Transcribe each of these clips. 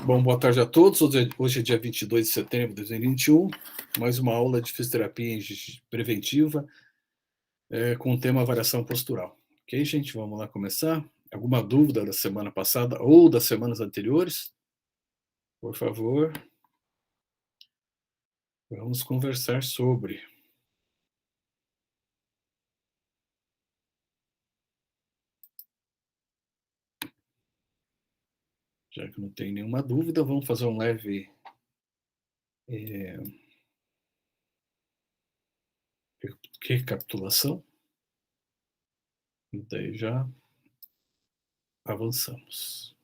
Bom, boa tarde a todos. Hoje é dia 22 de setembro de 2021, mais uma aula de fisioterapia preventiva com o tema variação postural. Ok, gente? Vamos lá começar. Alguma dúvida da semana passada ou das semanas anteriores? Por favor, vamos conversar sobre. Já que não tem nenhuma dúvida, vamos fazer um leve recapitulação. E daí já avançamos.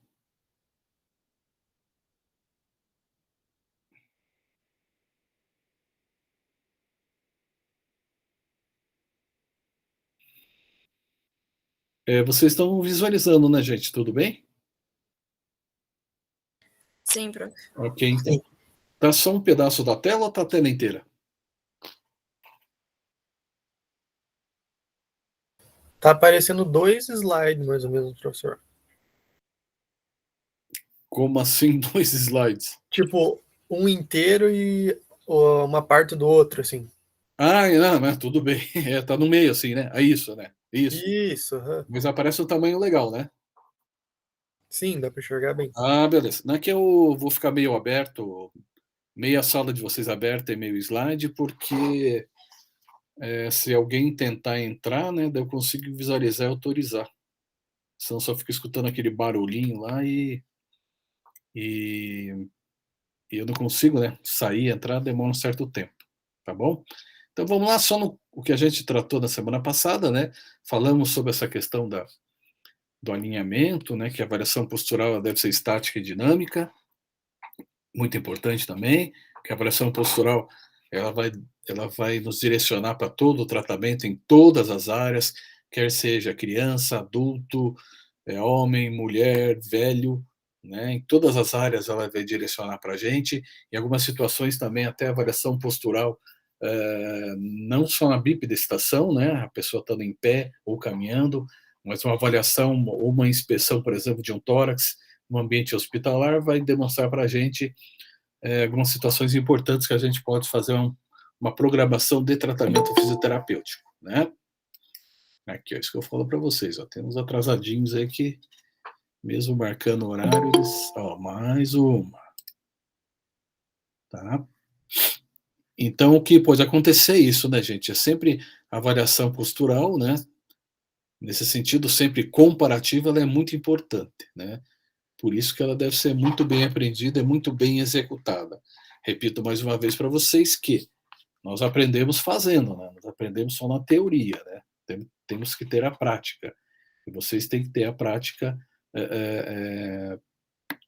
Vocês estão visualizando, né, gente? Tudo bem? Sim, prof. Ok, então. Tá só um pedaço da tela ou tá a tela inteira? Tá aparecendo 2 slides, mais ou menos, professor. Como assim 2 slides? Tipo, um inteiro e uma parte do outro, assim. Não, mas tudo bem. Tá no meio, assim, né? É isso, né? Isso. Isso, aham. Mas aparece um tamanho legal, né? Sim, dá para enxergar bem. Beleza. Não é que eu vou ficar meio aberto, meia sala de vocês aberta e meio slide, porque se alguém tentar entrar, né, daí eu consigo visualizar e autorizar. Senão só fico escutando aquele barulhinho lá e eu não consigo, né, sair, entrar, demora um certo tempo, tá bom? Então vamos lá, só no o que a gente tratou na semana passada, né? Falamos sobre essa questão do alinhamento, né? Que a variação postural deve ser estática e dinâmica, muito importante também, que a variação postural ela vai nos direcionar para todo o tratamento em todas as áreas, quer seja criança, adulto, homem, mulher, velho, né? Em todas as áreas ela vai direcionar para a gente. Em algumas situações também até a variação postural, não só na bipedestação, né? A pessoa estando em pé ou caminhando, mas uma avaliação ou uma inspeção, por exemplo, de um tórax no ambiente hospitalar vai demonstrar para a gente algumas situações importantes que a gente pode fazer uma programação de tratamento fisioterapêutico, né? Aqui, é isso que eu falo para vocês, ó, tem uns atrasadinhos aí que, mesmo marcando o horário, eles... Ó, mais uma. Tá? Então, o que pode acontecer é isso, né, gente? É sempre a variação postural, né? Nesse sentido, sempre comparativa, ela é muito importante, né? Por isso que ela deve ser muito bem aprendida e muito bem executada. Repito mais uma vez para vocês que nós aprendemos fazendo, né? Nós aprendemos só na teoria, né? Temos que ter a prática. E vocês têm que ter a prática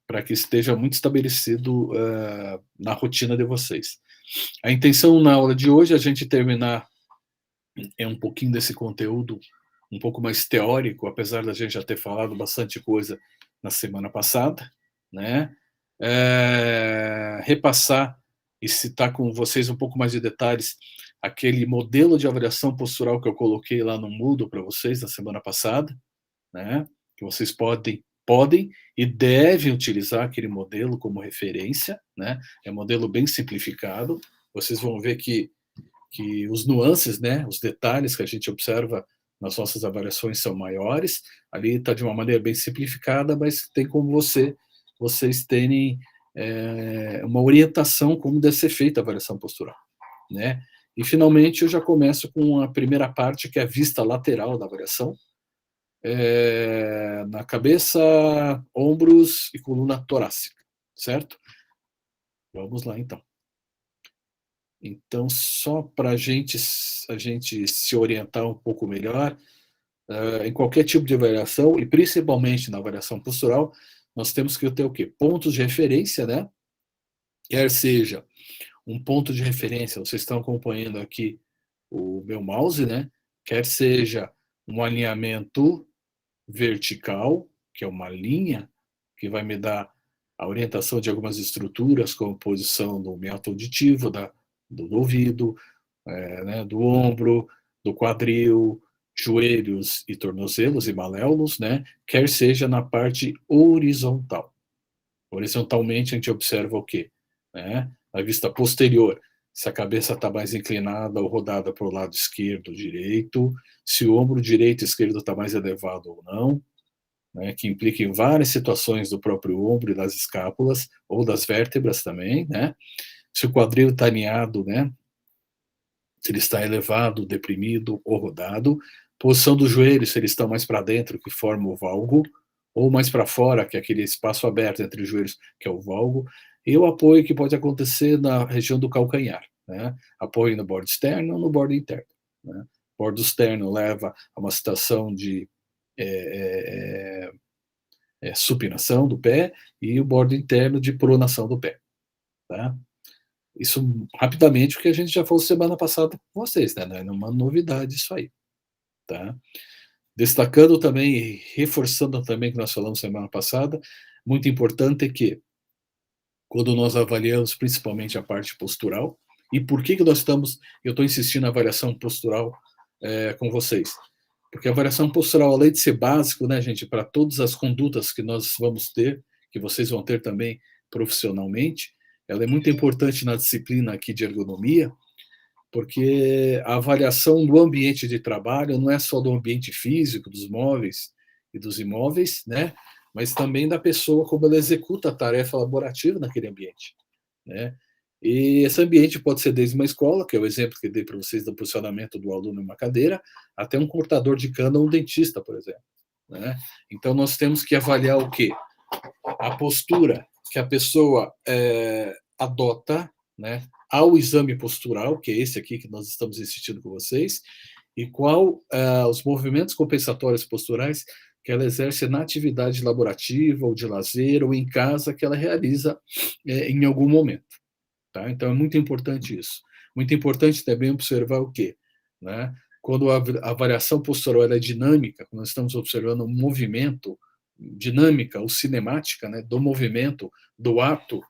para que esteja muito estabelecido na rotina de vocês. A intenção na aula de hoje é a gente terminar um pouquinho desse conteúdo um pouco mais teórico, apesar da gente já ter falado bastante coisa na semana passada, né? Repassar e citar com vocês um pouco mais de detalhes aquele modelo de avaliação postural que eu coloquei lá no Moodle para vocês na semana passada, né? Que vocês podem e devem utilizar aquele modelo como referência, né? É um modelo bem simplificado. Vocês vão ver que os nuances, né, os detalhes que a gente observa nas nossas avaliações são maiores. Ali está de uma maneira bem simplificada, mas tem como vocês terem uma orientação como deve ser feita a avaliação postural, né? E finalmente eu já começo com a primeira parte, que é a vista lateral da avaliação, na cabeça, ombros e coluna torácica, certo? Vamos lá então. Então, só para a gente se orientar um pouco melhor, em qualquer tipo de avaliação, e principalmente na avaliação postural, nós temos que ter o quê? Pontos de referência, né? Quer seja um ponto de referência, vocês estão acompanhando aqui o meu mouse, né? Quer seja um alinhamento vertical, que é uma linha que vai me dar a orientação de algumas estruturas, como posição do meato auditivo, do ouvido, né, do ombro, do quadril, joelhos e tornozelos e maléolos, né, quer seja na parte horizontal. Horizontalmente, a gente observa o quê? Né? A vista posterior, se a cabeça está mais inclinada ou rodada para o lado esquerdo ou direito, se o ombro direito e esquerdo está mais elevado ou não, né? Que implica em várias situações do próprio ombro e das escápulas, ou das vértebras também, né? Se o quadril está alinhado, né? Se ele está elevado, deprimido ou rodado, posição dos joelhos, se eles estão mais para dentro, que forma o valgo, ou mais para fora, que é aquele espaço aberto entre os joelhos, que é o valgo, e o apoio que pode acontecer na região do calcanhar, né? Apoio no bordo externo ou no bordo interno, né? O bordo externo leva a uma situação de supinação do pé e o bordo interno de pronação do pé, tá? Isso rapidamente, porque a gente já falou semana passada com vocês, né? Não é uma novidade isso aí, tá? Destacando também, reforçando também que nós falamos semana passada, muito importante é que quando nós avaliamos principalmente a parte postural, e por que nós estamos, eu estou insistindo na avaliação postural com vocês? Porque a avaliação postural, além de ser básico, né, gente, para todas as condutas que nós vamos ter, que vocês vão ter também profissionalmente, ela é muito importante na disciplina aqui de ergonomia, porque a avaliação do ambiente de trabalho não é só do ambiente físico, dos móveis e dos imóveis, né? Mas também da pessoa como ela executa a tarefa laborativa naquele ambiente, né? E esse ambiente pode ser desde uma escola, que é o exemplo que eu dei para vocês do posicionamento do aluno em uma cadeira, até um cortador de cana ou um dentista, por exemplo, né? Então nós temos que avaliar o quê? A postura que a pessoa adota, né, ao exame postural, que é esse aqui que nós estamos insistindo com vocês, e qual os movimentos compensatórios posturais que ela exerce na atividade laborativa ou de lazer ou em casa que ela realiza em algum momento. Tá? Então é muito importante isso. Muito importante também observar o quê? Né? Quando a variação postural é dinâmica, quando nós estamos observando um movimento, dinâmica ou cinemática, né, do movimento, do ato,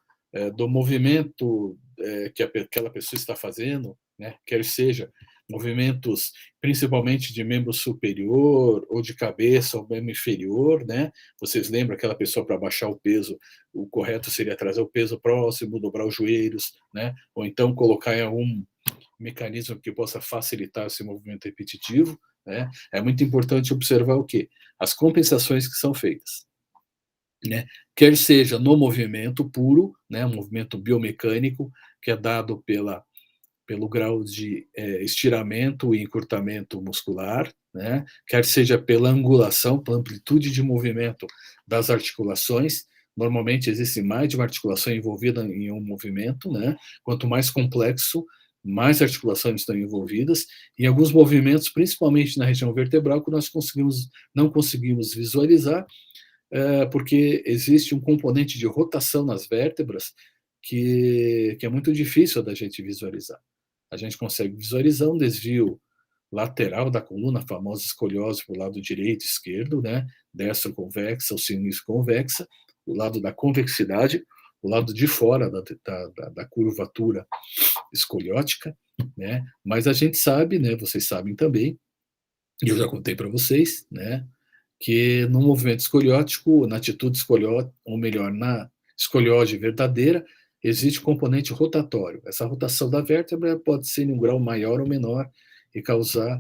do movimento que aquela pessoa está fazendo, né, quer seja movimentos principalmente de membro superior ou de cabeça ou membro inferior, né? Vocês lembram aquela pessoa para baixar o peso, o correto seria trazer o peso próximo, dobrar os joelhos, né? Ou então colocar em algum mecanismo que possa facilitar esse movimento repetitivo, né? É muito importante observar o quê? As compensações que são feitas, né? Quer seja no movimento puro, né? Um movimento biomecânico que é dado pelo grau de estiramento e encurtamento muscular, né? Quer seja pela angulação, pela amplitude de movimento das articulações. Normalmente existe mais de uma articulação envolvida em um movimento, né? Quanto mais complexo, mais articulações estão envolvidas. Em alguns movimentos, principalmente na região vertebral, que nós não conseguimos visualizar, porque existe um componente de rotação nas vértebras que é muito difícil da gente visualizar. A gente consegue visualizar um desvio lateral da coluna, a famosa escoliose para o lado direito e esquerdo, né? Destro convexa ou sinistro convexa, o lado da convexidade, o lado de fora da curvatura escoliótica, né? Mas a gente sabe, né? Vocês sabem também, e eu já contei para vocês, né? Que no movimento escoliótico, na atitude escoliótica, ou melhor, na escoliose verdadeira, existe componente rotatório. Essa rotação da vértebra pode ser em um grau maior ou menor e causar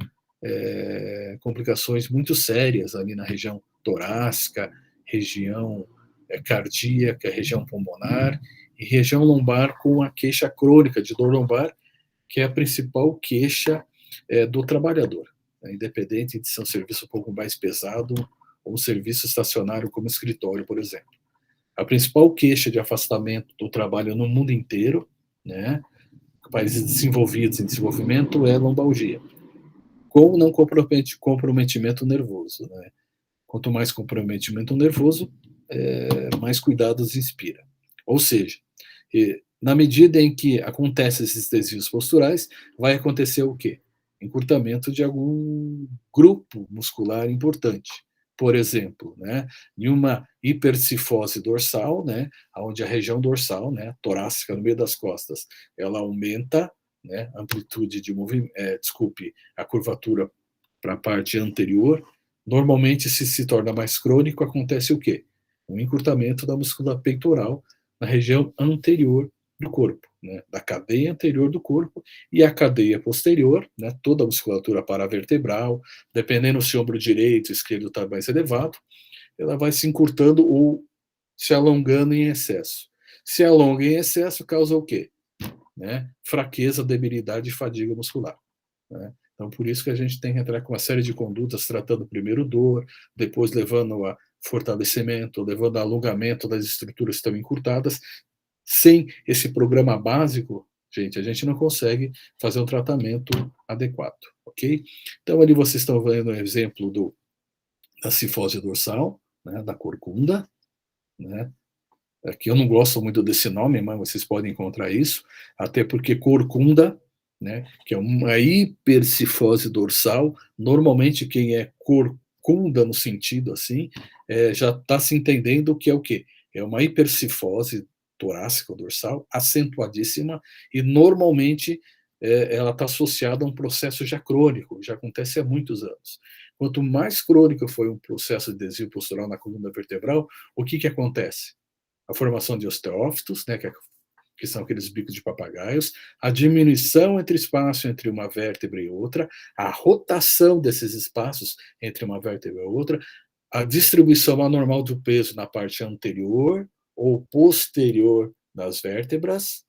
complicações muito sérias ali na região torácica, região cardíaca, região pulmonar e região lombar com a queixa crônica de dor lombar, que é a principal queixa do trabalhador, né, independente de ser um serviço um pouco mais pesado ou um serviço estacionário como escritório, por exemplo. A principal queixa de afastamento do trabalho no mundo inteiro, né, países desenvolvidos em desenvolvimento, é lombalgia, com não comprometimento nervoso. Né? Quanto mais comprometimento nervoso, mais cuidados inspira. Ou seja, na medida em que acontecem esses desvios posturais, vai acontecer o quê? Encurtamento de algum grupo muscular importante. Por exemplo, né, em uma hipercifose dorsal, né, onde a região dorsal, né, torácica no meio das costas, ela aumenta, né, a amplitude de movimento, a curvatura para a parte anterior. Normalmente, se torna mais crônico, acontece o quê? um encurtamento da musculatura peitoral na região anterior do corpo, né, da cadeia anterior do corpo, e a cadeia posterior, né, toda a musculatura paravertebral, dependendo se o ombro direito, esquerdo está mais elevado, ela vai se encurtando ou se alongando em excesso. Se alonga em excesso, causa o quê? Né? Fraqueza, debilidade e fadiga muscular. Né? Então, por isso que a gente tem que entrar com uma série de condutas, tratando primeiro dor, depois levando a fortalecimento, levando a alongamento das estruturas que estão encurtadas. Sem esse programa básico, gente, a gente não consegue fazer um tratamento adequado, ok? Então, ali vocês estão vendo um exemplo da cifose dorsal, né, da corcunda, né? Aqui eu não gosto muito desse nome, mas vocês podem encontrar isso, até porque corcunda, né, que é uma hipercifose dorsal, normalmente quem é corcunda no sentido assim, já está se entendendo que é o quê? É uma hipercifose torácica dorsal acentuadíssima e normalmente ela está associada a um processo já crônico, já acontece há muitos anos. Quanto mais crônico foi um processo de desvio postural na coluna vertebral, o que acontece? A formação de osteófitos, né, que são aqueles bicos de papagaios, a diminuição entre espaço entre uma vértebra e outra, a rotação desses espaços entre uma vértebra e outra, a distribuição anormal do peso na parte anterior ou posterior das vértebras,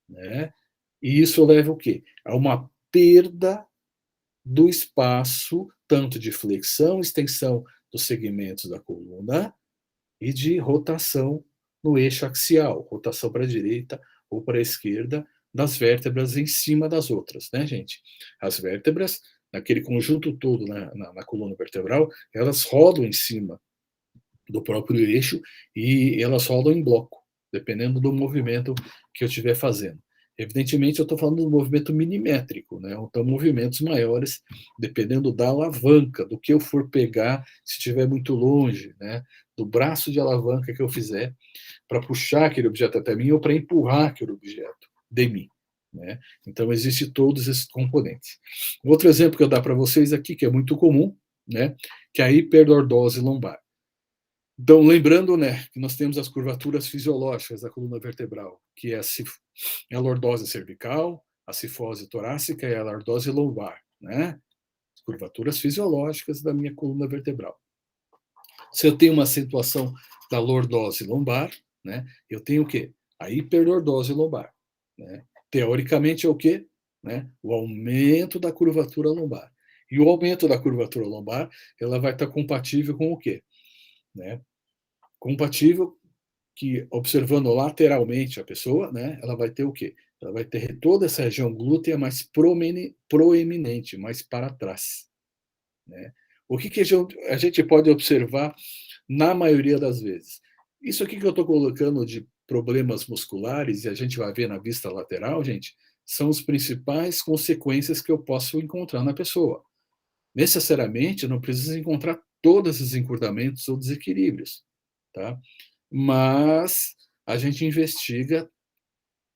né? E isso leva o quê? A uma perda do espaço, tanto de flexão, extensão dos segmentos da coluna, e de rotação no eixo axial, rotação para a direita ou para a esquerda das vértebras em cima das outras, né, gente? As vértebras, naquele conjunto todo na coluna vertebral, elas rodam em cima do próprio eixo e elas rodam em bloco, dependendo do movimento que eu estiver fazendo. Evidentemente, eu estou falando do movimento milimétrico, né? Então, movimentos maiores, dependendo da alavanca, do que eu for pegar, se estiver muito longe, né? Do braço de alavanca que eu fizer, para puxar aquele objeto até mim ou para empurrar aquele objeto de mim. Né? Então, existe todos esses componentes. Outro exemplo que eu dar para vocês aqui, que é muito comum, né? Que é a hiperdordose lombar. Então, lembrando, né, que nós temos as curvaturas fisiológicas da coluna vertebral, que é a lordose cervical, a cifose torácica e a lordose lombar, né? As curvaturas fisiológicas da minha coluna vertebral. Se eu tenho uma acentuação da lordose lombar, né, eu tenho o quê? A hiperdordose lombar. Né? Teoricamente é o quê? Né? O aumento da curvatura lombar. E o aumento da curvatura lombar, ela vai estar compatível com o quê? Né? Compatível que, observando lateralmente a pessoa, né, ela vai ter o quê? Ela vai ter toda essa região glútea mais proeminente, mais para trás. Né? O que a gente pode observar na maioria das vezes? Isso aqui que eu estou colocando de problemas musculares, e a gente vai ver na vista lateral, gente, são as principais consequências que eu posso encontrar na pessoa. Necessariamente, não precisa encontrar todos esses encurtamentos ou desequilíbrios, tá? Mas a gente investiga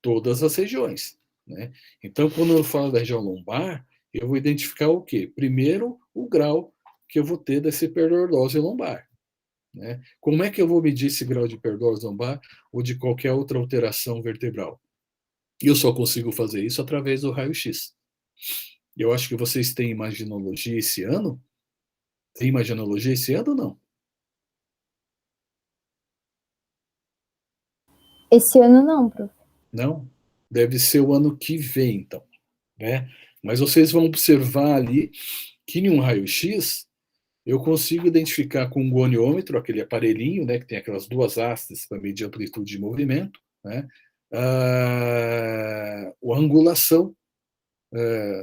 todas as regiões, né? Então, quando eu falo da região lombar, eu vou identificar o quê? Primeiro, o grau que eu vou ter dessa hiperdordose lombar. Né? Como é que eu vou medir esse grau de hiperdose lombar ou de qualquer outra alteração vertebral? Eu só consigo fazer isso através do raio-x. Eu acho que vocês têm imaginologia esse ano. Tem imaginologia esse ano ou não? Esse ano não, prof. Não? Deve ser o ano que vem, então. Né? Mas vocês vão observar ali que em um raio-x eu consigo identificar com um goniômetro, aquele aparelhinho, né, que tem aquelas duas hastes para medir a amplitude de movimento, né, a angulação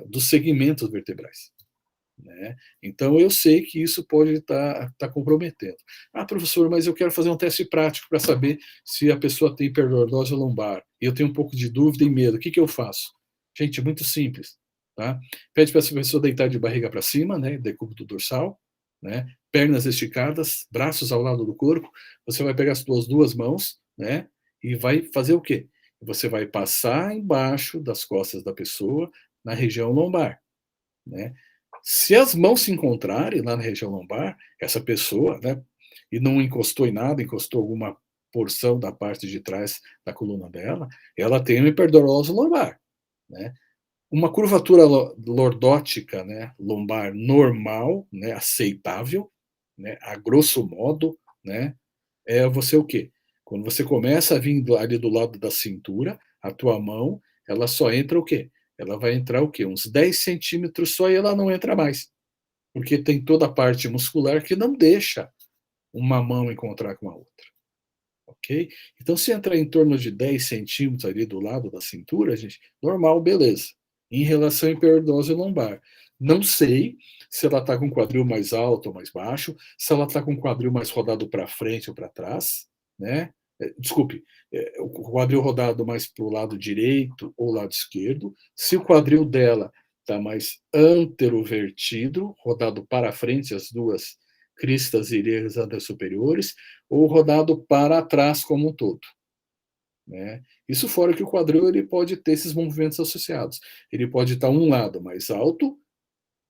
dos segmentos vertebrais. Né? Então, eu sei que isso pode estar comprometendo. Ah, professor, mas eu quero fazer um teste prático para saber se a pessoa tem hiperdordose lombar. E eu tenho um pouco de dúvida e medo. O que eu faço? Gente, muito simples. Tá? Pede para essa pessoa deitar de barriga para cima, né, decúbito dorsal, né, pernas esticadas, braços ao lado do corpo. Você vai pegar as suas duas mãos, né, e vai fazer o quê? Você vai passar embaixo das costas da pessoa na região lombar. Né? Se as mãos se encontrarem lá na região lombar, essa pessoa, né, e não encostou em nada, encostou alguma porção da parte de trás da coluna dela, ela tem uma hiperdorose lombar, né? Uma curvatura lordótica, né, lombar normal, né, aceitável, né, a grosso modo, né, é você o quê? Quando você começa a vir ali do lado da cintura, a tua mão, ela só entra o quê? Ela vai entrar o quê? Uns 10 centímetros só e ela não entra mais. Porque tem toda a parte muscular que não deixa uma mão encontrar com a outra. Ok? Então, se entrar em torno de 10 centímetros ali do lado da cintura, gente, normal, beleza. Em relação à hiperdose lombar. Não sei se ela está com o quadril mais alto ou mais baixo, se ela está com o quadril mais rodado para frente ou para trás, né? Desculpe, o quadril rodado mais para o lado direito ou lado esquerdo, se o quadril dela está mais anterovertido, rodado para frente, as duas cristas ilíacas superiores, ou rodado para trás como um todo. Né? Isso fora que o quadril ele pode ter esses movimentos associados. Ele pode estar um lado mais alto,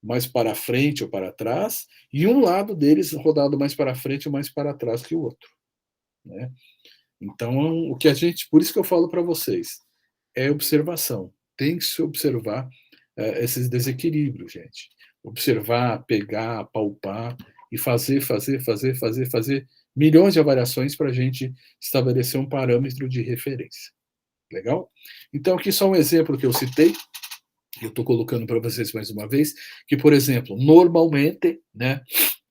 mais para frente ou para trás, e um lado deles rodado mais para frente ou mais para trás que o outro. Né? Então, o que a gente, por isso que eu falo para vocês, é observação. Tem que se observar esses desequilíbrios, gente. Observar, pegar, palpar e fazer milhões de avaliações para a gente estabelecer um parâmetro de referência. Legal? Então, aqui só um exemplo que eu citei, eu estou colocando para vocês mais uma vez, que, por exemplo, normalmente, né,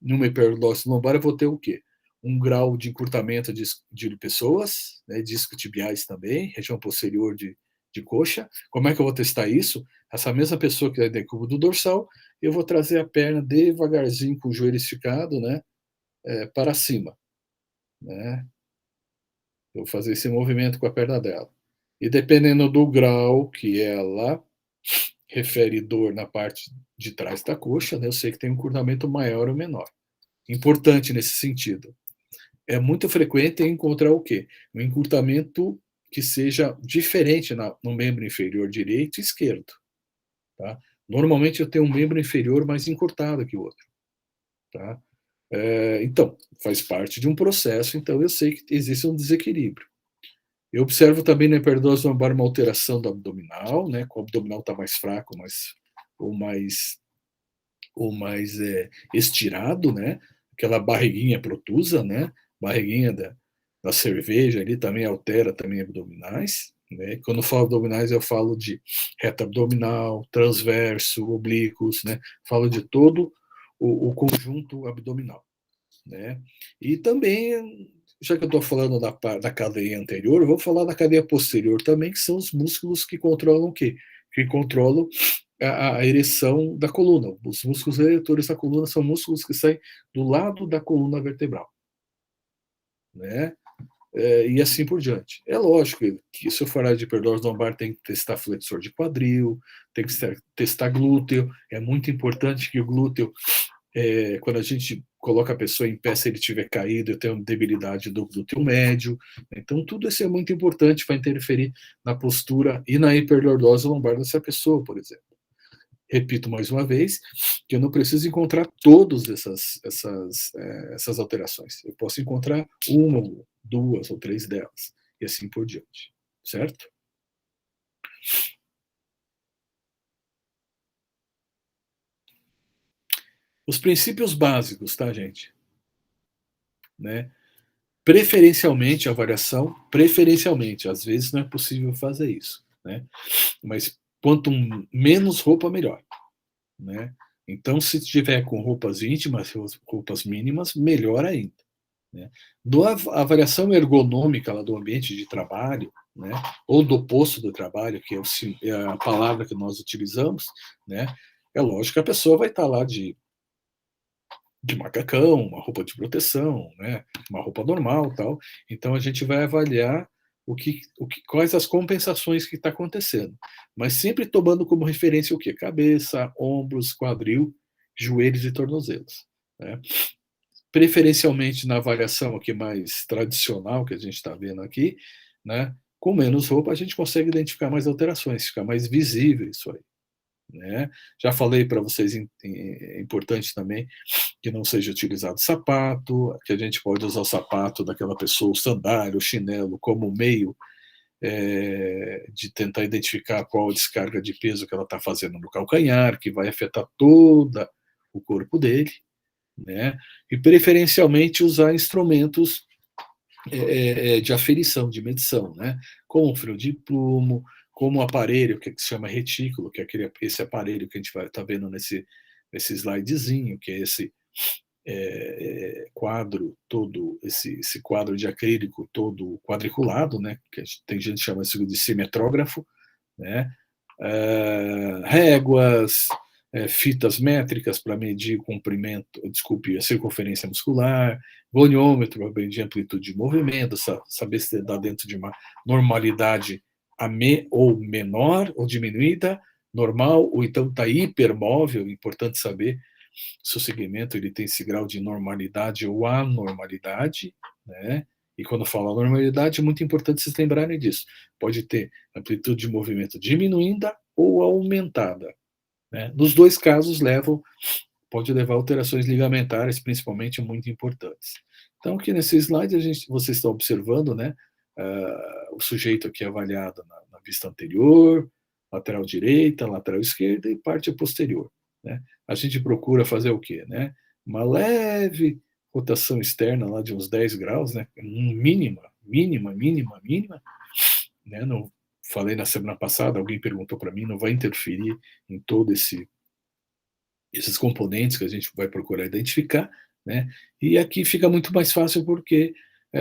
numa hiperdose lombar, eu vou ter o quê? Um grau de encurtamento de pessoas, né, discos tibiais também, região posterior de coxa. Como é que eu vou testar isso? Essa mesma pessoa que é decúbito do dorsal, eu vou trazer a perna devagarzinho com o joelho esticado, né, para cima. Né? Eu vou fazer esse movimento com a perna dela. E dependendo do grau que ela refere dor na parte de trás da coxa, né, eu sei que tem um encurtamento maior ou menor. Importante nesse sentido. É muito frequente encontrar o quê? Um encurtamento que seja diferente no membro inferior direito e esquerdo. Tá? Normalmente eu tenho um membro inferior mais encurtado que o outro. Tá? Então, faz parte de um processo, então eu sei que existe um desequilíbrio. Eu observo também na hiperdose lombar uma alteração do abdominal, né? O abdominal está mais fraco, ou mais estirado, né? Aquela barriguinha protusa, né? Barriguinha da cerveja ali também altera também abdominais. Né? Quando eu falo abdominais, eu falo de reta abdominal, transverso, oblíquos, né? Falo de todo o conjunto abdominal. Né? E também, já que eu estou falando da cadeia anterior, eu vou falar da cadeia posterior também, que são os músculos que controlam o quê? Que controlam a ereção da coluna. Os músculos eretores da coluna são músculos que saem do lado da coluna vertebral. Né? E assim por diante. É lógico que se eu falar de hiperdose lombar, tem que testar flexor de quadril, tem que testar glúteo. É muito importante que o glúteo, quando a gente coloca a pessoa em pé, se ele tiver caído, eu tenho debilidade do glúteo médio. Então, tudo isso é muito importante para interferir na postura e na hiperdose lombar dessa pessoa, por exemplo. Repito mais uma vez, que eu não preciso encontrar todas essas alterações. Eu posso encontrar uma, duas ou três delas, e assim por diante. Certo? Os princípios básicos, tá, gente? Né? Preferencialmente, a variação, preferencialmente, às vezes não é possível fazer isso, né? Mas quanto menos roupa, melhor, né? Então, se tiver com roupas íntimas, roupas mínimas, melhor ainda. Né? A avaliação ergonômica lá do ambiente de trabalho, né? Ou do posto do trabalho, que é a palavra que nós utilizamos, né? É lógico que a pessoa vai estar lá de macacão, uma roupa de proteção, né? Uma roupa normal, tal. Então a gente vai avaliar quais as compensações que está acontecendo, mas sempre tomando como referência o que? Cabeça, ombros, quadril, joelhos e tornozelos. Né? Preferencialmente na avaliação aqui mais tradicional que a gente está vendo aqui, né? Com menos roupa a gente consegue identificar mais alterações, fica mais visível isso aí. Né? Já falei para vocês, é importante também que não seja utilizado sapato, que a gente pode usar o sapato daquela pessoa, o sandália, o chinelo, como meio de tentar identificar qual a descarga de peso que ela está fazendo no calcanhar, que vai afetar todo o corpo dele, né? E preferencialmente usar instrumentos de aferição, de medição, né? Como o freio de plumo, como o aparelho que se chama retículo, que é esse aparelho que a gente vai estar vendo nesse slidezinho, que é esse quadro todo, esse quadro de acrílico todo quadriculado, né? Que tem gente que chama isso de simetrógrafo, né? Réguas, fitas métricas para medir o comprimento, desculpe, a circunferência muscular, goniômetro para medir a amplitude de movimento, saber se está dentro de uma normalidade ou menor ou diminuída, normal, ou então está hipermóvel, importante saber se o segmento ele tem esse grau de normalidade ou anormalidade, né? E quando falo normalidade, é muito importante vocês lembrarem disso. Pode ter amplitude de movimento diminuída ou aumentada, né? Nos dois casos pode levar a alterações ligamentares, principalmente muito importantes. Então, aqui nesse slide, você está observando, né, o sujeito aqui avaliado na vista anterior, lateral direita, lateral esquerda e parte posterior, né? A gente procura fazer o quê, né? Uma leve rotação externa lá de uns 10 graus, né? Mínima, né? Não, falei na semana passada, alguém perguntou para mim, não vai interferir em todo esses componentes que a gente vai procurar identificar, né? E aqui fica muito mais fácil porque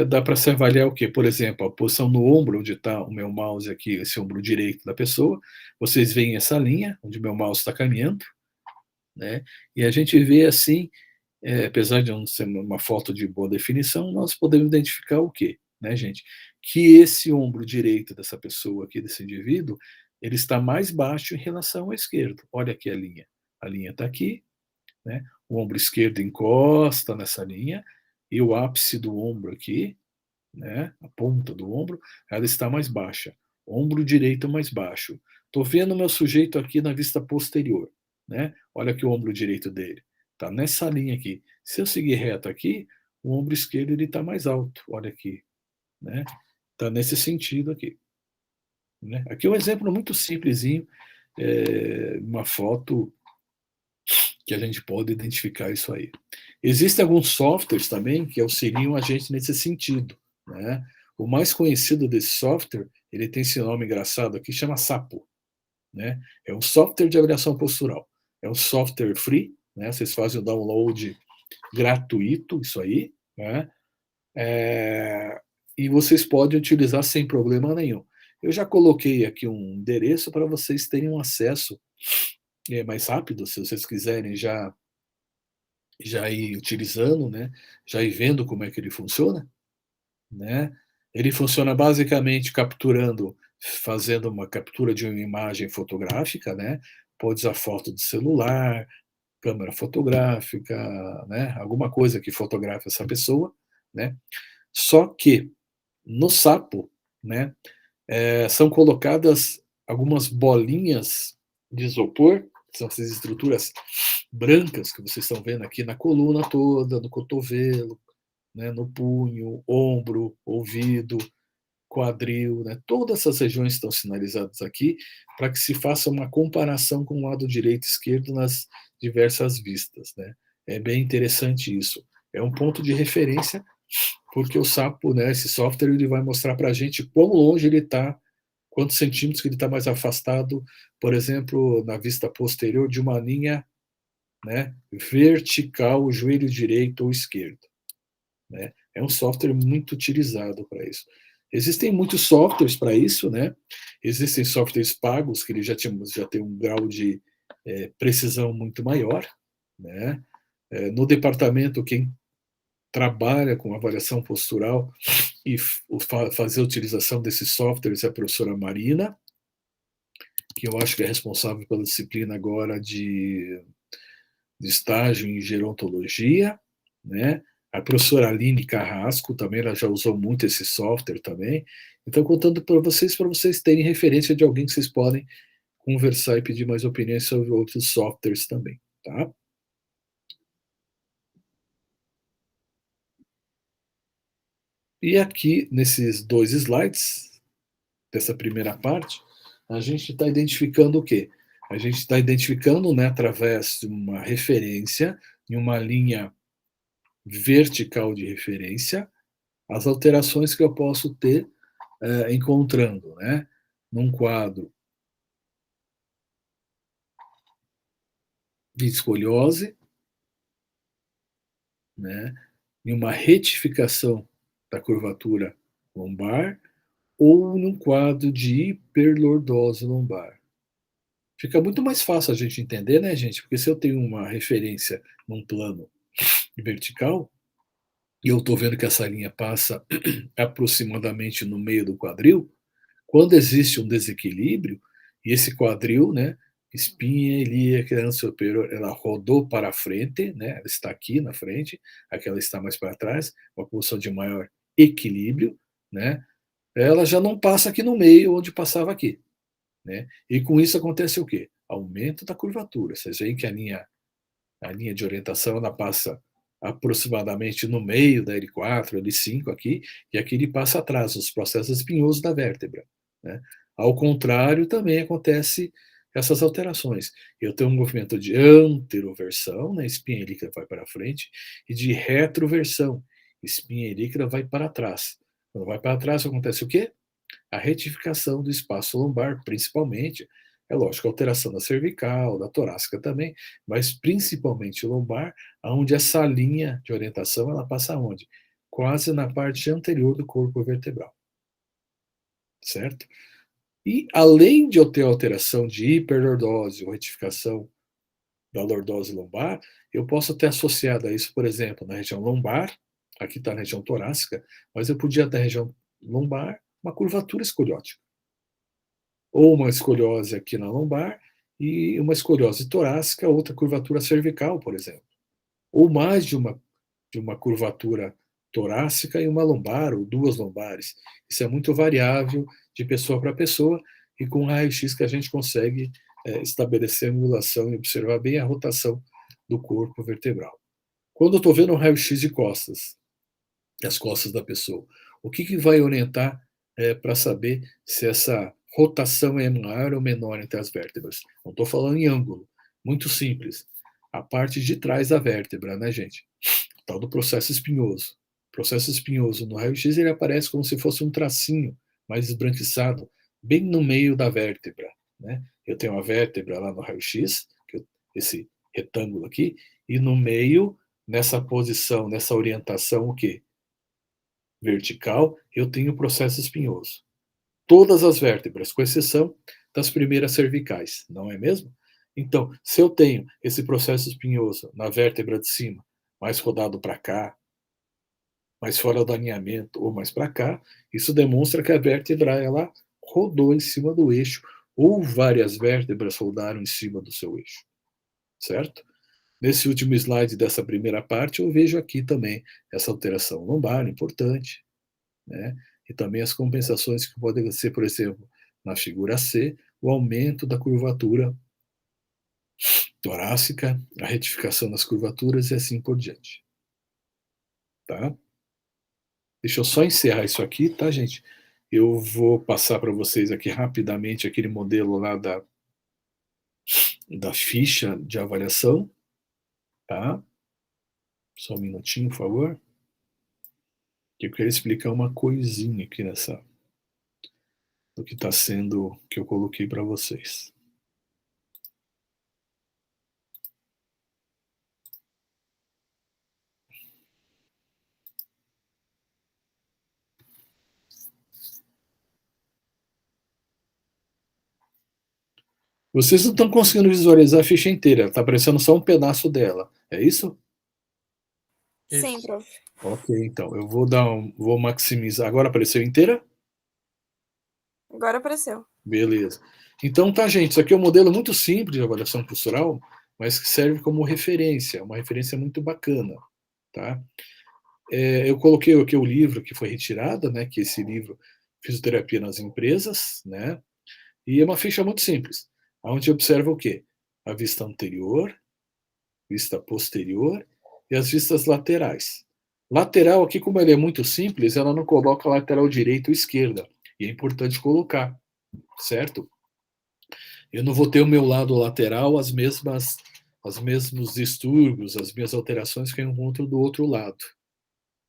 dá para se avaliar o quê? Por exemplo, a posição no ombro, onde está o meu mouse aqui, esse ombro direito da pessoa, vocês veem essa linha, onde o meu mouse está caminhando, né? E a gente vê assim, apesar de não ser uma foto de boa definição, nós podemos identificar o quê, né, gente? Que esse ombro direito dessa pessoa aqui, desse indivíduo, ele está mais baixo em relação ao esquerdo. Olha aqui a linha. A linha está aqui, né? O ombro esquerdo encosta nessa linha e o ápice do ombro aqui, né? A ponta do ombro, ela está mais baixa. Ombro direito mais baixo. Estou vendo meu sujeito aqui na vista posterior, né? Olha aqui o ombro direito dele. Está nessa linha aqui. Se eu seguir reto aqui, o ombro esquerdo ele está mais alto. Olha aqui, né? Está nesse sentido aqui, né? Aqui é um exemplo muito simplesinho, uma foto que a gente pode identificar isso aí. Existem alguns softwares também que auxiliam a gente nesse sentido, né? O mais conhecido desse software, ele tem esse nome engraçado aqui, chama Sapo, né? É um software de avaliação postural. É um software free, né? Vocês fazem o download gratuito, isso aí, né? E vocês podem utilizar sem problema nenhum. Eu já coloquei aqui um endereço para vocês terem um acesso mais rápido, se vocês quiserem já ir utilizando, né? Já ir vendo como é que ele funciona, né? Ele funciona basicamente fazendo uma captura de uma imagem fotográfica, né? Pode usar foto de celular, câmera fotográfica, né? Alguma coisa que fotografe essa pessoa, né? Só que no Sapo, né? São colocadas algumas bolinhas de isopor, que são essas estruturas brancas que vocês estão vendo aqui na coluna toda, no cotovelo, né, no punho, ombro, ouvido, quadril, né? Todas essas regiões estão sinalizadas aqui para que se faça uma comparação com o lado direito e esquerdo nas diversas vistas, né? É bem interessante isso. É um ponto de referência porque o Sapo, né, esse software, ele vai mostrar para a gente quão longe ele está, quantos centímetros que ele está mais afastado, por exemplo, na vista posterior de uma linha, né, vertical, o joelho direito ou esquerdo, né? É um software muito utilizado para isso. Existem muitos softwares para isso, né? Existem softwares pagos que ele já tem um grau de precisão muito maior, né? No departamento, quem trabalha com avaliação postural e fazer a utilização desses softwares é a professora Marina, que eu acho que é responsável pela disciplina agora de estágio em gerontologia, né? A professora Aline Carrasco também, ela já usou muito esse software também. Então, contando para vocês terem referência de alguém que vocês podem conversar e pedir mais opiniões sobre outros softwares também, tá? E aqui, nesses 2 slides, dessa primeira parte, a gente está identificando o quê? A gente está identificando, né, através de uma referência, em uma linha vertical de referência, as alterações que eu posso ter encontrando, né, num quadro de escoliose, né, em uma retificação da curvatura lombar, ou num quadro de hiperlordose lombar. Fica muito mais fácil a gente entender, né, gente? Porque se eu tenho uma referência num plano vertical, e eu estou vendo que essa linha passa aproximadamente no meio do quadril, quando existe um desequilíbrio, e esse quadril, né, espinha ilíaca superior, ela rodou para a frente, né, ela está aqui na frente, aqui ela está mais para trás, uma posição de maior equilíbrio, né, ela já não passa aqui no meio, onde passava aqui. Né? E com isso acontece o quê? Aumento da curvatura. Vocês veem que a linha de orientação ela passa aproximadamente no meio da L4, L5 aqui, e aqui ele passa atrás, os processos espinhosos da vértebra. Né? Ao contrário, também acontece essas alterações. Eu tenho um movimento de anteroversão, né? Espinha ilíaca vai para frente, e de retroversão, espinha ilíaca vai para trás. Quando vai para trás, acontece o quê? A retificação do espaço lombar, principalmente, é lógico, a alteração da cervical, da torácica também, mas principalmente lombar, onde essa linha de orientação ela passa onde? Quase na parte anterior do corpo vertebral. Certo? E além de eu ter alteração de hiperlordose ou retificação da lordose lombar, eu posso ter associado a isso, por exemplo, na região lombar, aqui está na região torácica, mas eu podia ter na região lombar uma curvatura escoliótica. Ou uma escoliose aqui na lombar e uma escoliose torácica, outra curvatura cervical, por exemplo. Ou mais de uma curvatura torácica e uma lombar, ou duas lombares. Isso é muito variável de pessoa para pessoa, e com raio-x que a gente consegue estabelecer a angulação e observar bem a rotação do corpo vertebral. Quando eu estou vendo um raio-x de costas, as costas da pessoa, o que vai orientar para saber se essa rotação é maior ou menor entre as vértebras? Não estou falando em ângulo, muito simples. A parte de trás da vértebra, né, gente? O tal do processo espinhoso. O processo espinhoso no raio-x ele aparece como se fosse um tracinho mais esbranquiçado, bem no meio da vértebra. Né? Eu tenho uma vértebra lá no raio-x, esse retângulo aqui, e no meio, nessa posição, nessa orientação, o quê? Vertical, eu tenho processo espinhoso. Todas as vértebras, com exceção das primeiras cervicais, não é mesmo? Então, se eu tenho esse processo espinhoso na vértebra de cima, mais rodado para cá, mais fora do alinhamento ou mais para cá, isso demonstra que a vértebra ela rodou em cima do eixo ou várias vértebras rodaram em cima do seu eixo, certo? Nesse último slide dessa primeira parte, eu vejo aqui também essa alteração lombar importante, né? E também as compensações que podem ser, por exemplo, na figura C, o aumento da curvatura torácica, a retificação das curvaturas e assim por diante. Tá? Deixa eu só encerrar isso aqui, tá, gente? Eu vou passar para vocês aqui rapidamente aquele modelo lá da ficha de avaliação, tá? Só um minutinho, por favor. Eu quero explicar uma coisinha aqui do que está sendo, que eu coloquei para vocês. Vocês não estão conseguindo visualizar a ficha inteira, está aparecendo só um pedaço dela. É isso? Sim, Isso. prof. Ok, então eu vou maximizar. Agora apareceu inteira? Agora apareceu. Beleza. Então tá, gente, isso aqui é um modelo muito simples de avaliação postural, mas que serve como referência, uma referência muito bacana, tá? Eu coloquei aqui o livro que foi retirado, né, que é esse livro Fisioterapia nas Empresas, né? E é uma ficha muito simples, onde observa o quê? A vista anterior, vista posterior e as vistas laterais. Lateral aqui, como ele é muito simples, ela não coloca lateral direita ou esquerda. E é importante colocar, certo? Eu não vou ter o meu lado lateral os mesmos distúrbios, as minhas alterações que eu encontro do outro lado,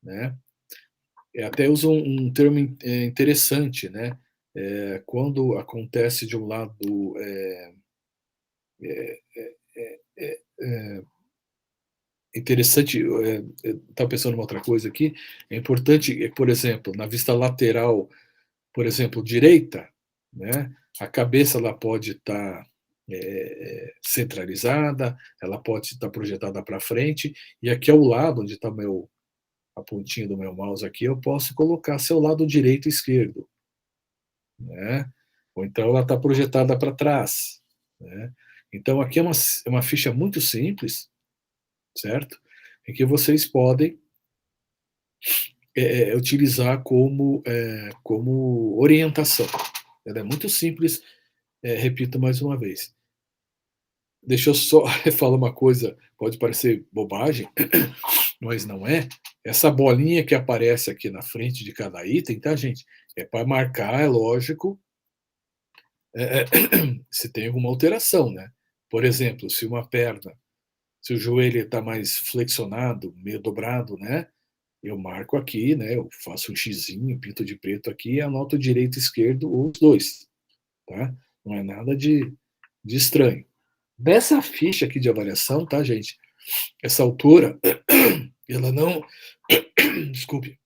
né? Até uso um termo interessante, né? Quando acontece de um lado interessante, estava pensando em outra coisa aqui, é importante, por exemplo, na vista lateral, por exemplo, direita, né, a cabeça ela pode estar centralizada, ela pode estar projetada para frente, e aqui ao lado, onde está a pontinha do meu mouse aqui, eu posso colocar seu lado direito e esquerdo, né? Ou então ela está projetada para trás, né? Então aqui é uma ficha muito simples, certo? Em que vocês podem utilizar como orientação. Ela é muito simples, repito mais uma vez. Deixa eu só falar uma coisa, pode parecer bobagem, mas não é. Essa bolinha que aparece aqui na frente de cada item, tá, gente? É para marcar, é lógico, se tem alguma alteração, né? Por exemplo, se o joelho está mais flexionado, meio dobrado, né? Eu marco aqui, né? Eu faço um xizinho, pinto de preto aqui e anoto direito e esquerdo ou os dois, tá? Não é nada de estranho. Dessa ficha aqui de avaliação, tá, gente? Essa altura, ela não, desculpe,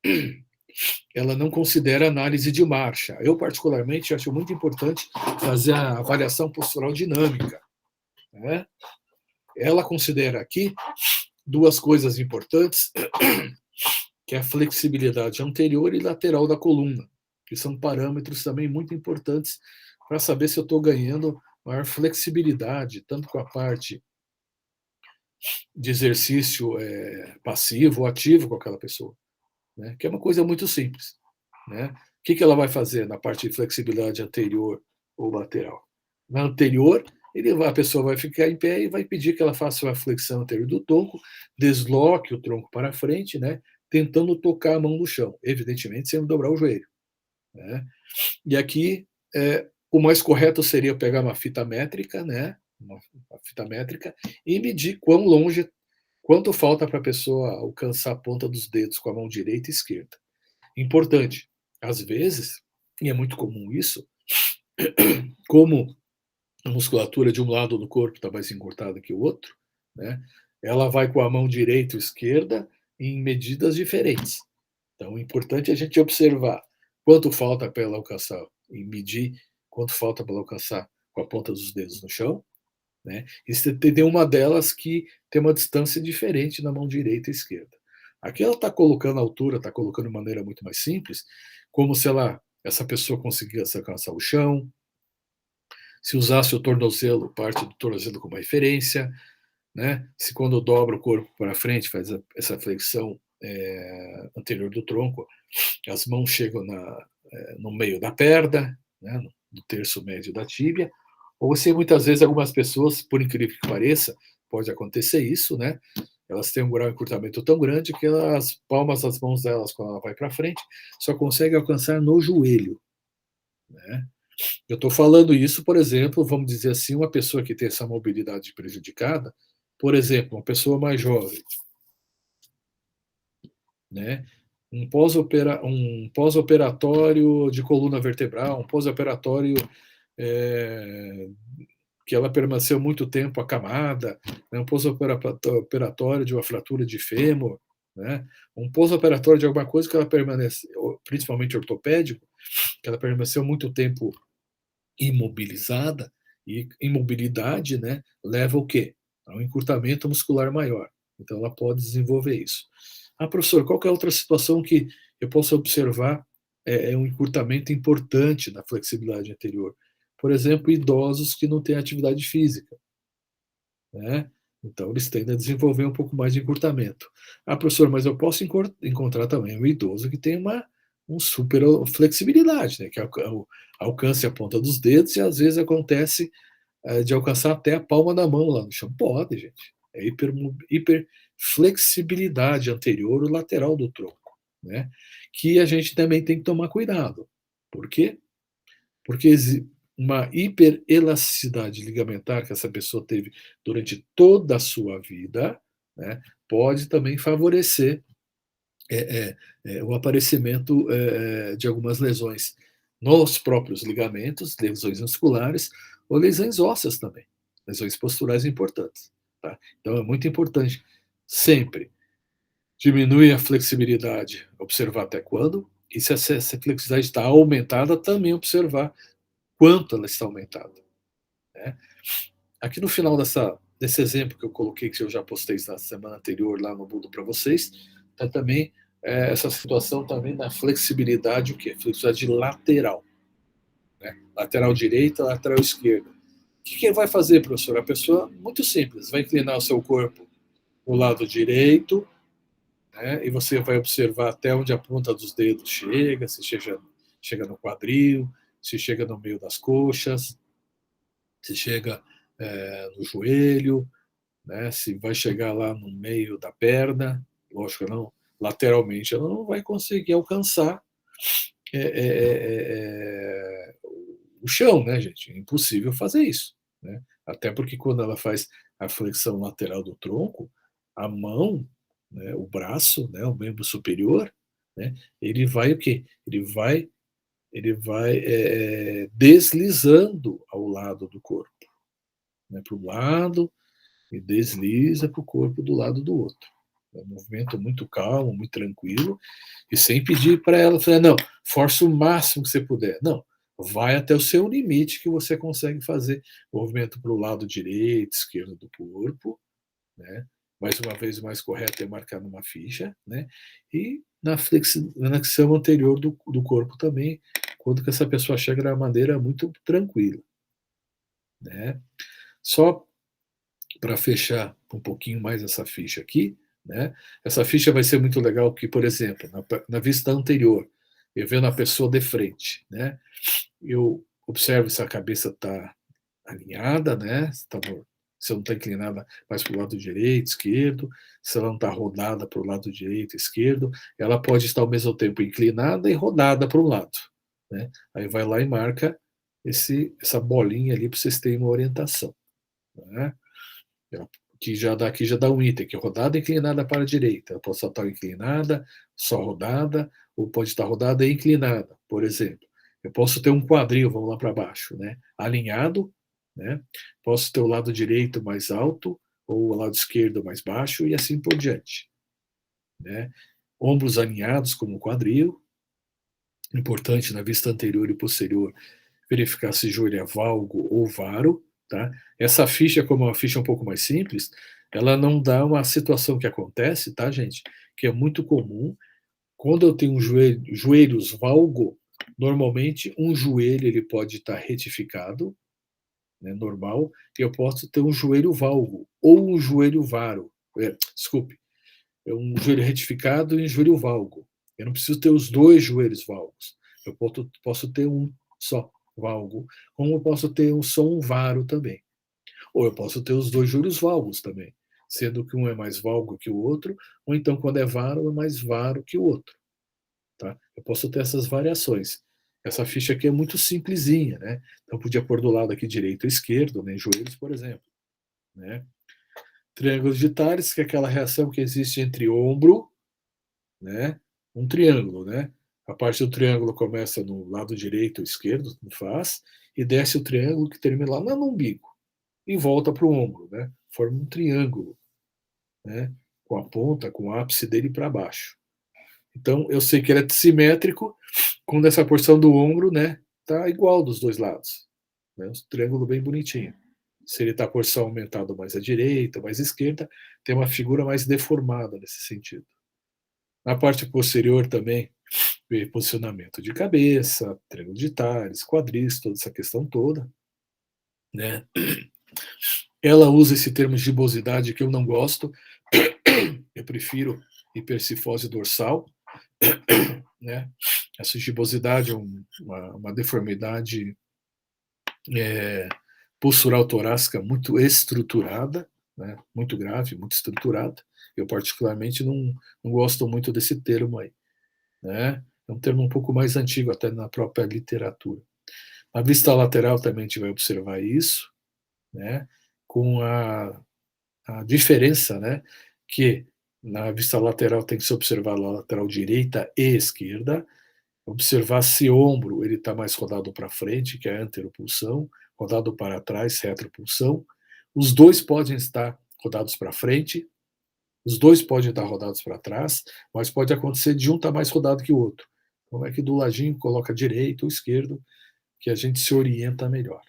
ela não considera análise de marcha. Eu, particularmente, acho muito importante fazer a avaliação postural dinâmica, né? Ela considera aqui duas coisas importantes, que é a flexibilidade anterior e lateral da coluna, que são parâmetros também muito importantes para saber se eu estou ganhando maior flexibilidade, tanto com a parte de exercício passivo ou ativo com aquela pessoa, né? Que é uma coisa muito simples, né? O que ela vai fazer na parte de flexibilidade anterior ou lateral? Na anterior, a pessoa vai ficar em pé e vai pedir que ela faça uma flexão anterior do tronco, desloque o tronco para frente, né? Tentando tocar a mão no chão, evidentemente sem dobrar o joelho, né? E aqui, o mais correto seria pegar uma fita métrica, né? Uma fita métrica, e medir quanto falta para a pessoa alcançar a ponta dos dedos com a mão direita e esquerda. Importante, às vezes, e é muito comum isso, como a musculatura de um lado do corpo está mais encurtada que o outro, né? Ela vai com a mão direita ou esquerda em medidas diferentes. Então, o importante é a gente observar quanto falta para ela alcançar e medir quanto falta para ela alcançar com a ponta dos dedos no chão, né? E se tem uma delas que tem uma distância diferente na mão direita e esquerda. Aqui ela está colocando a altura, está colocando de maneira muito mais simples, como se essa pessoa conseguisse alcançar o chão, se usasse o tornozelo, parte do tornozelo como referência, né? Se quando dobra o corpo para frente, faz essa flexão anterior do tronco, as mãos chegam no meio da perna, né? No terço médio da tíbia, ou se muitas vezes algumas pessoas, por incrível que pareça, pode acontecer isso, né? Elas têm um grau de encurtamento tão grande que as palmas das mãos delas, quando ela vai para frente, só consegue alcançar no joelho, né? Eu estou falando isso, por exemplo, vamos dizer assim, uma pessoa que tem essa mobilidade prejudicada, por exemplo, uma pessoa mais jovem, né? Um pós-operatório de coluna vertebral, um pós-operatório que ela permaneceu muito tempo acamada, né? Um pós-operatório de uma fratura de fêmur, né? Um pós-operatório de alguma coisa que ela permaneceu, principalmente ortopédico, que ela permaneceu muito tempo imobilizada, e imobilidade, né, leva o quê? A um encurtamento muscular maior. Então ela pode desenvolver isso. Professor, qual que é outra situação que eu posso observar um encurtamento importante na flexibilidade anterior? Por exemplo, idosos que não têm atividade física, né? Então eles tendem a desenvolver um pouco mais de encurtamento. Professor, mas eu posso encontrar também um idoso que tem um super flexibilidade, né? Que alcance a ponta dos dedos e às vezes acontece de alcançar até a palma da mão lá no chão. Pode, gente. É hiperflexibilidade anterior ou lateral do tronco, né? Que a gente também tem que tomar cuidado. Por quê? Porque uma hiperelasticidade ligamentar que essa pessoa teve durante toda a sua vida, né, pode também favorecer o aparecimento de algumas lesões nos próprios ligamentos, lesões musculares ou lesões ósseas também, lesões posturais importantes. Tá? Então é muito importante sempre diminuir a flexibilidade, observar até quando, e se essa flexibilidade está aumentada, também observar quanto ela está aumentada. Né? Aqui no final desse exemplo que eu coloquei, que eu já postei na semana anterior lá no Mundo para vocês, tá também essa situação também da flexibilidade, o quê? Flexibilidade lateral. Né? Lateral direita, lateral esquerda. O que ele vai fazer, professor? A pessoa, muito simples, vai inclinar o seu corpo para o lado direito, né? E você vai observar até onde a ponta dos dedos chega, se chega no quadril, se chega no meio das coxas, se chega no joelho, né? Se vai chegar lá no meio da perna, lógico que não, lateralmente ela não vai conseguir alcançar o chão, né, gente? É impossível fazer isso, né? Até porque quando ela faz a flexão lateral do tronco, a mão, né, o braço, né, o membro superior, né, ele vai o quê? Ele vai deslizando ao lado do corpo, né, para o lado e desliza para o corpo do lado do outro. É um movimento muito calmo, muito tranquilo, e sem pedir para ela, falar, não, força o máximo que você puder. Não, vai até o seu limite que você consegue fazer movimento para o lado direito, esquerdo do corpo, né? Mais uma vez, o mais correto é marcar numa ficha, né? E na flexão anterior do corpo também, quando que essa pessoa chega de uma maneira muito tranquila, né? Só para fechar um pouquinho mais essa ficha aqui, né? Essa ficha vai ser muito legal que, por exemplo, na vista anterior, eu vendo a pessoa de frente, né? Eu observo se a cabeça está alinhada, né? Se não está inclinada mais para o lado direito, esquerdo, se ela não está rodada para o lado direito, esquerdo, ela pode estar ao mesmo tempo inclinada e rodada para um lado, né? Aí vai lá e marca essa bolinha ali para vocês terem uma orientação, né? Que aqui já dá um item, que é rodada inclinada para a direita. Ela pode só estar inclinada, só rodada, ou pode estar rodada e inclinada, por exemplo. Eu posso ter um quadril, vamos lá para baixo, né? Alinhado, né? Posso ter o lado direito mais alto, ou o lado esquerdo mais baixo, e assim por diante. Né? Ombros alinhados como o quadril. Importante na vista anterior e posterior verificar se joelho é valgo ou varo. Tá? Essa ficha, como é uma ficha um pouco mais simples, ela não dá uma situação que acontece, tá, gente? Que é muito comum. Quando eu tenho joelhos valgo, normalmente um joelho ele pode estar retificado, né, normal, e eu posso ter um joelho valgo ou um joelho varo. Desculpe, é um joelho retificado e um joelho valgo. Eu não preciso ter os dois joelhos valgos. Eu posso ter um só valgo, como eu posso ter só um varo também. Ou eu posso ter os dois joelhos valgos também, sendo que um é mais valgo que o outro, ou então quando é varo, é mais varo que o outro. Tá? Eu posso ter essas variações. Essa ficha aqui é muito simplesinha, né? Então podia pôr do lado aqui direito ou esquerdo, né? Joelhos, por exemplo. Né? Triângulos de Tales, que é aquela reação que existe entre ombro, né? Um triângulo, né? A parte do triângulo começa no lado direito ou esquerdo, no faz, e desce o triângulo que termina lá no umbigo e volta para o ombro, né? Forma um triângulo, né? Com a ponta, com o ápice dele para baixo. Então, eu sei que ele é simétrico quando essa porção do ombro, né, tá igual dos dois lados. Né? Um triângulo bem bonitinho. Se ele está a porção aumentada mais à direita, mais à esquerda, tem uma figura mais deformada nesse sentido. Na parte posterior também, posicionamento de cabeça, triângulo de Tales, quadris, toda essa questão toda. Né? Ela usa esse termo de gibosidade que eu não gosto. Eu prefiro hipercifose dorsal. Né? Essa gibosidade é uma deformidade postural torácica muito estruturada. né? Muito grave, muito estruturada. Eu, particularmente, não gosto muito desse termo aí, né? É um termo um pouco mais antigo, até na própria literatura. A vista lateral também a gente vai observar isso, né? Com a diferença, né? Que na vista lateral tem que se observar a lateral direita e esquerda, observar se o ombro ele está mais rodado para frente, que é a anteropulsão, rodado para trás, retropulsão. Os dois podem estar rodados para frente, os dois podem estar rodados para trás, mas pode acontecer de um estar mais rodado que o outro. Então é que do ladinho coloca direito ou esquerdo, que a gente se orienta melhor,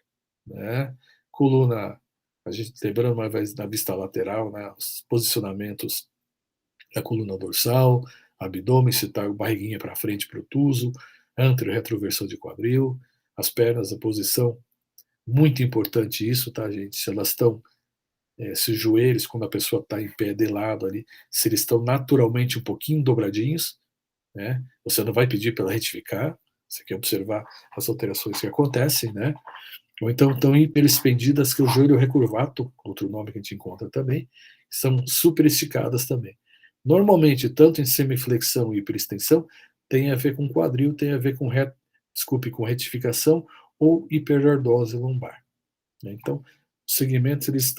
né? Coluna, a gente lembrando uma vez na vista lateral, né? Os posicionamentos da coluna dorsal, abdômen, se está barriguinha para frente, protuso, antero-retroversão de quadril, as pernas, a posição, muito importante isso, tá, gente? Se elas estão, se os joelhos, quando a pessoa está em pé de lado ali, se eles estão naturalmente um pouquinho dobradinhos, né? Você não vai pedir para ela retificar, você quer observar as alterações que acontecem, né? Ou então estão hiperespendidas, que o joelho recurvato, outro nome que a gente encontra também, são super esticadas também. Normalmente, tanto em semiflexão e hiperextensão, tem a ver com quadril, tem a ver com, com retificação ou hiperlordose lombar. Então, os segmentos eles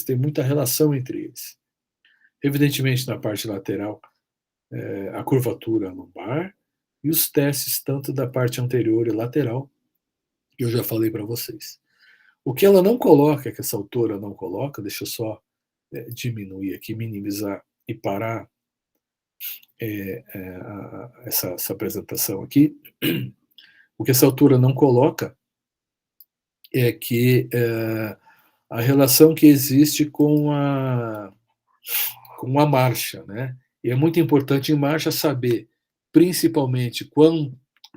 têm muita relação entre eles. Evidentemente, na parte lateral, a curvatura lombar e os testes tanto da parte anterior e lateral, que eu já falei para vocês. O que ela não coloca, que essa autora não coloca, deixa eu só diminuir aqui, minimizar e parar essa apresentação aqui. O que essa autora não coloca é que a relação que existe com a marcha, né? E é muito importante em marcha saber, principalmente, qual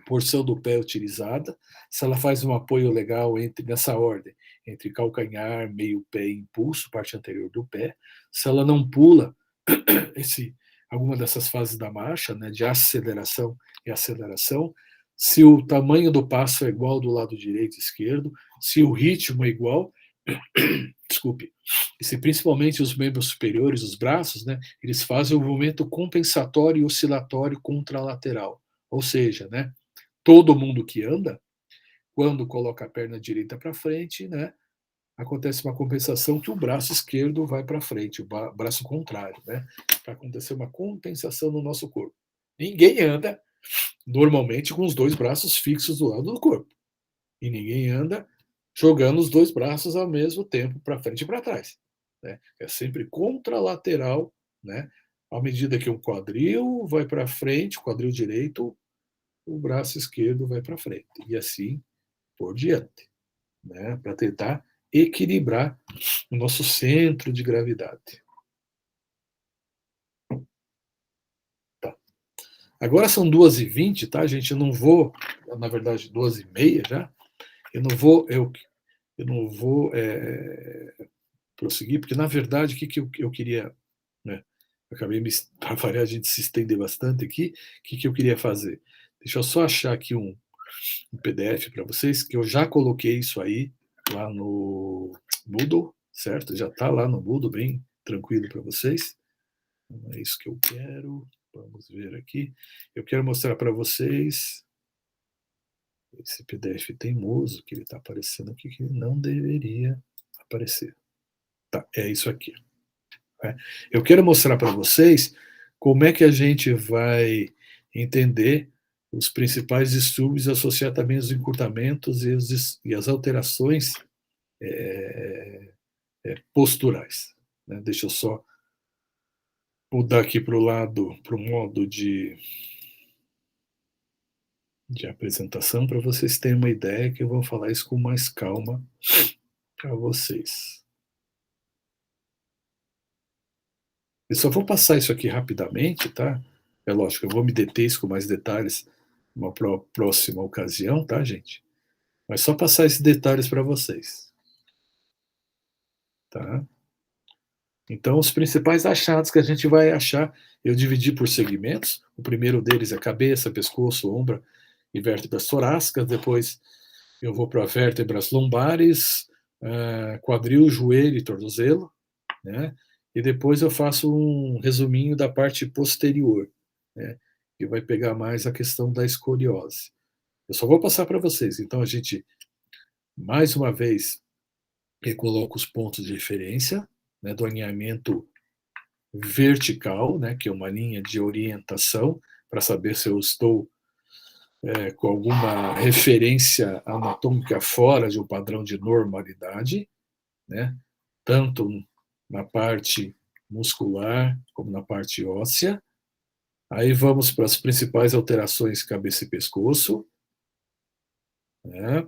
porção do pé é utilizada, se ela faz um apoio legal nessa ordem, entre calcanhar, meio pé e impulso, parte anterior do pé, se ela não pula alguma dessas fases da marcha, né, de aceleração e aceleração, se o tamanho do passo é igual do lado direito e esquerdo, se o ritmo é igual, desculpe, e se principalmente os membros superiores, os braços, né, eles fazem o movimento compensatório e oscilatório contralateral. Ou seja, né, todo mundo que anda, quando coloca a perna direita para frente, né, acontece uma compensação que o braço esquerdo vai para frente, o braço contrário, né, para acontecer uma compensação no nosso corpo. Ninguém anda normalmente com os dois braços fixos do lado do corpo. E ninguém anda jogando os dois braços ao mesmo tempo para frente e para trás, né? É sempre contralateral, né? À medida que o quadril vai para frente, o quadril direito, o braço esquerdo vai para frente. E assim por diante, né? Para tentar equilibrar o nosso centro de gravidade. Tá. Agora são 2h20, tá, gente? Eu não vou, na verdade, 2h30 já. Eu não vou prosseguir, porque, na verdade, o que eu queria, né? Eu acabei, para variar, a gente se estender bastante aqui. O que eu queria fazer? Deixa eu só achar aqui um PDF para vocês, que eu já coloquei isso aí lá no Moodle, certo? Já está lá no Moodle, bem tranquilo para vocês. Não é isso que eu quero. Vamos ver aqui. Eu quero mostrar para vocês esse PDF teimoso que ele está aparecendo aqui, que não deveria aparecer. Tá, é isso aqui. Eu quero mostrar para vocês como é que a gente vai entender os principais distúrbios e associar também os encurtamentos e as alterações posturais. Né? Deixa eu só mudar aqui para o modo de apresentação, para vocês terem uma ideia, que eu vou falar isso com mais calma para vocês. Eu só vou passar isso aqui rapidamente, tá? É lógico, eu vou me deter isso com mais detalhes numa próxima ocasião, tá, gente? Mas só passar esses detalhes para vocês. Tá? Então, os principais achados que a gente vai achar, eu dividi por segmentos. O primeiro deles é cabeça, pescoço, ombro e vértebras torácicas. Depois eu vou para vértebras lombares, quadril, joelho e tornozelo. né? E depois eu faço um resuminho da parte posterior, né? Que vai pegar mais a questão da escoliose. Eu só vou passar para vocês. Então, a gente, mais uma vez, recoloca os pontos de referência, né, do alinhamento vertical, né, que é uma linha de orientação, para saber se eu estou com alguma referência anatômica fora de um padrão de normalidade, né, tanto na parte muscular como na parte óssea. Aí vamos para as principais alterações cabeça e pescoço, né,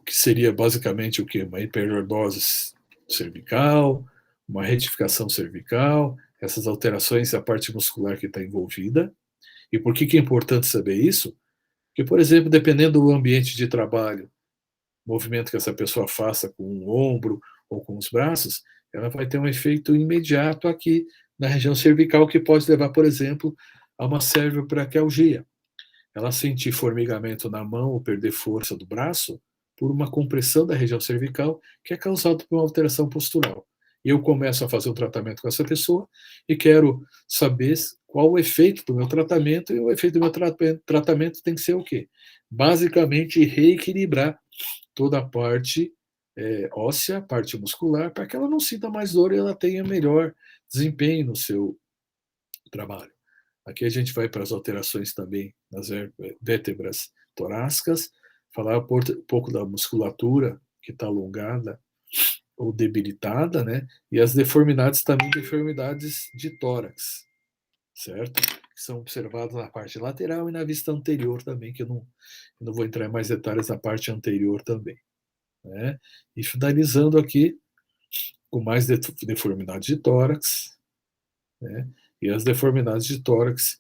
que seria basicamente o quê? Uma hiperlordose cervical, uma retificação cervical, essas alterações da parte muscular que está envolvida. E por que é importante saber isso? Porque, por exemplo, dependendo do ambiente de trabalho, movimento que essa pessoa faça com o ombro ou com os braços, ela vai ter um efeito imediato aqui na região cervical, que pode levar, por exemplo, a uma cervicobraquialgia. Ela sentir formigamento na mão ou perder força do braço por uma compressão da região cervical que é causada por uma alteração postural. E eu começo a fazer um tratamento com essa pessoa e quero saber qual o efeito do meu tratamento, e o efeito do meu tratamento tem que ser o quê? Basicamente, reequilibrar toda a parte óssea, parte muscular, para que ela não sinta mais dor e ela tenha melhor desempenho no seu trabalho. Aqui a gente vai para as alterações também nas vértebras torácicas, falar um pouco da musculatura que está alongada ou debilitada, né? E as deformidades também, deformidades de tórax, certo? Que são observadas na parte lateral e na vista anterior também, que eu não vou entrar em mais detalhes na parte anterior também, né? E finalizando aqui com mais deformidades de tórax, né? E as deformidades de tórax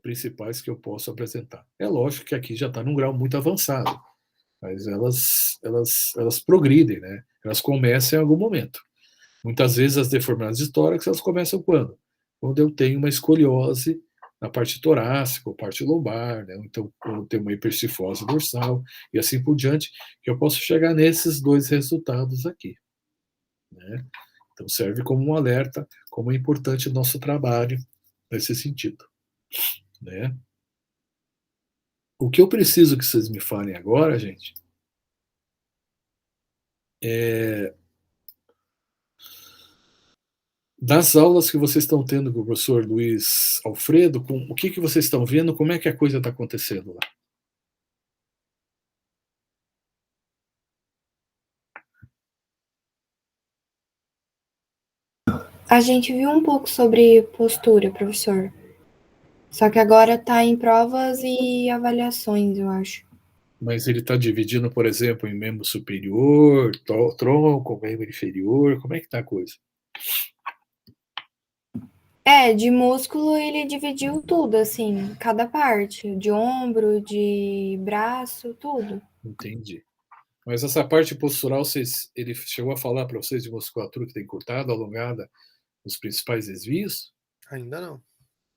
principais que eu posso apresentar. É lógico que aqui já está num grau muito avançado, mas elas progridem, né? Elas começam em algum momento. Muitas vezes as deformidades de tórax, elas começam quando? Quando eu tenho uma escoliose na parte torácica ou parte lombar, né? Então, quando eu tenho uma hiperstifose dorsal e assim por diante, que eu posso chegar nesses dois resultados aqui, né? Então, serve como um alerta, como é importante o nosso trabalho nesse sentido, né? O que eu preciso que vocês me falem agora, gente, é das aulas que vocês estão tendo com o professor Luiz Alfredo, com o que vocês estão vendo, como é que a coisa está acontecendo lá? A gente viu um pouco sobre postura, professor. Só que agora está em provas e avaliações, eu acho. Mas ele está dividindo, por exemplo, em membro superior, tronco, membro inferior, como é que está a coisa? De músculo ele dividiu tudo, assim, cada parte, de ombro, de braço, tudo. Entendi. Mas essa parte postural, ele chegou a falar para vocês de musculatura que tem encurtada, alongada, nos principais desvios? Ainda não.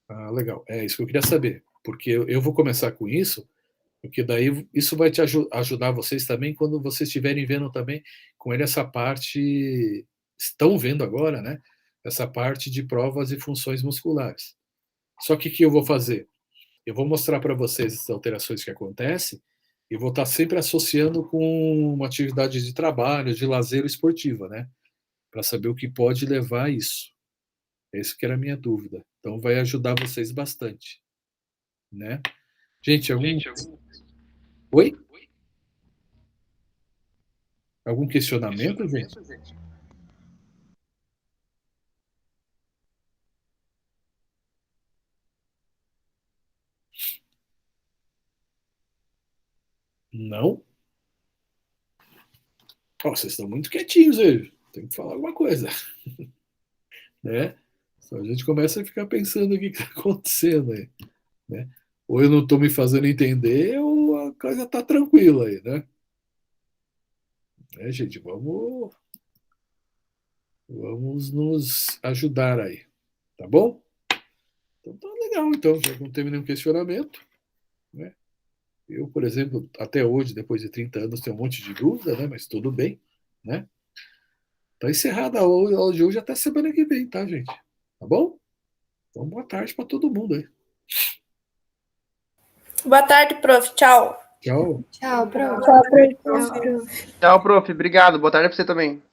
Ah, legal. É isso que eu queria saber. Porque eu vou começar com isso, porque daí isso vai te ajudar vocês também quando vocês estiverem vendo também com ele essa parte, estão vendo agora, né? Essa parte de provas e funções musculares. Só que o que eu vou fazer? Eu vou mostrar para vocês as alterações que acontecem e vou estar sempre associando com uma atividade de trabalho, de lazer esportiva, né? Para saber o que pode levar a isso. Essa que era a minha dúvida. Então vai ajudar vocês bastante, né? Gente, Oi? Algum questionamento, gente? Não? Oh, vocês estão muito quietinhos aí. Tem que falar alguma coisa, né? Só a gente começa a ficar pensando o que está acontecendo aí, né? Ou eu não estou me fazendo entender, ou a coisa está tranquila aí, né? Gente, vamos nos ajudar aí, tá bom? Então tá legal, então, já não teve nenhum questionamento, né? Eu, por exemplo, até hoje, depois de 30 anos, tenho um monte de dúvida, né? Mas tudo bem, né? Tá encerrada a aula de hoje até semana que vem, tá, gente? Tá bom? Então, boa tarde para todo mundo aí. Boa tarde, prof. Tchau. Tchau. Tchau, prof. Tchau, prof. Tchau, prof. Obrigado. Boa tarde pra você também.